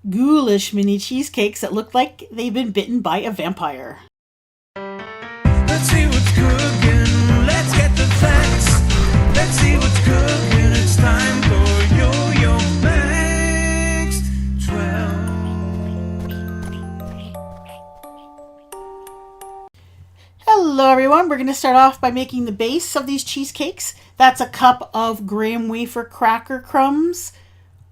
ghoulish mini cheesecakes that look like they've been bitten by a vampire. Let's see what's cooking. Let's get the facts. Let's see what's cooking. It's time for Yo-Yo Max 12. Hello everyone, we're going to start off by making the base of these cheesecakes. That's a cup of graham wafer cracker crumbs,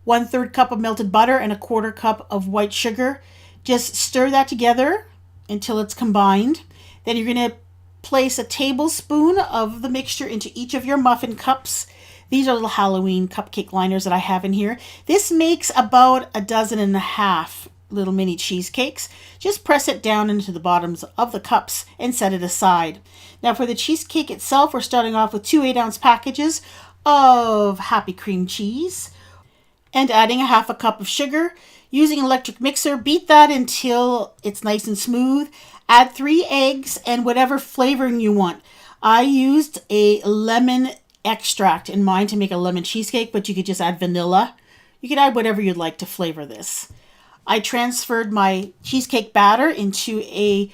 1/3 cup of melted butter, and a 1/4 cup of white sugar. Just stir that together until it's combined. Then you're going to place a tablespoon of the mixture into each of your muffin cups. These are little Halloween cupcake liners that I have in here. This makes about 1.5 dozen little mini cheesecakes. Just press it down into the bottoms of the cups and set it aside. Now for the cheesecake itself, we're starting off with 2 8-ounce packages of happy cream cheese and adding 1/2 cup of sugar. Using an electric mixer, beat that until it's nice and smooth. Add 3 eggs and whatever flavoring you want. I used a lemon extract in mine to make a lemon cheesecake, but you could just add vanilla. You could add whatever you'd like to flavor this. I transferred my cheesecake batter into a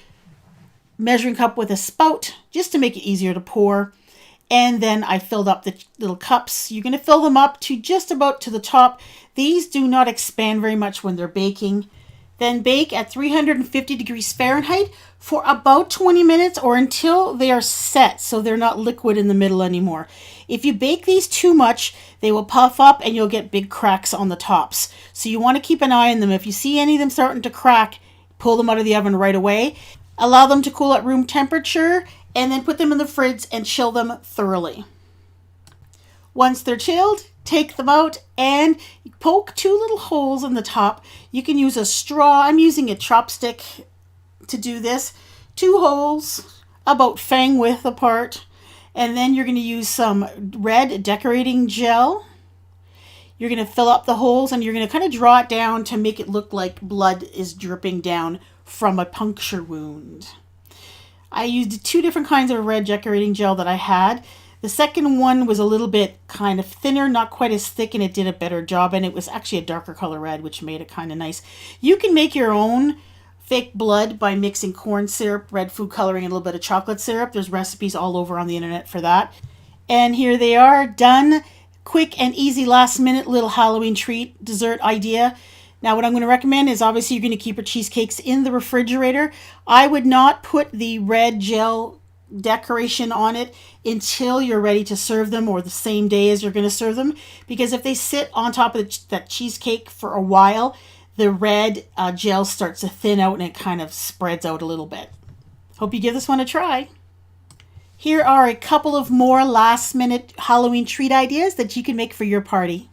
measuring cup with a spout just to make it easier to pour. And then I filled up the little cups. You're going to fill them up to just about to the top. These do not expand very much when they're baking. Then bake at 350 degrees Fahrenheit for about 20 minutes or until they are set so they're not liquid in the middle anymore. If you bake these too much, they will puff up and you'll get big cracks on the tops. So you want to keep an eye on them. If you see any of them starting to crack, pull them out of the oven right away. Allow them to cool at room temperature and then put them in the fridge and chill them thoroughly. Once they're chilled, take them out and poke 2 little holes in the top. You can use a straw. I'm using a chopstick to do this. 2 holes about fang width apart. And then you're going to use some red decorating gel. You're going to fill up the holes and you're going to kind of draw it down to make it look like blood is dripping down from a puncture wound. I used 2 different kinds of red decorating gel that I had. The second one was a little bit kind of thinner, not quite as thick, and it did a better job. And it was actually a darker color red, which made it kind of nice. You can make your own fake blood by mixing corn syrup, red food coloring, and a little bit of chocolate syrup. There's recipes all over on the internet for that. And here they are, done. Quick and easy last minute little Halloween treat dessert idea. Now what I'm going to recommend is obviously you're going to keep your cheesecakes in the refrigerator. I would not put the red gel decoration on it until you're ready to serve them or the same day as you're going to serve them, because if they sit on top of that cheesecake for a while, the red gel starts to thin out and it kind of spreads out a little bit. Hope you give this one a try. Here are a couple of more last minute Halloween treat ideas that you can make for your party.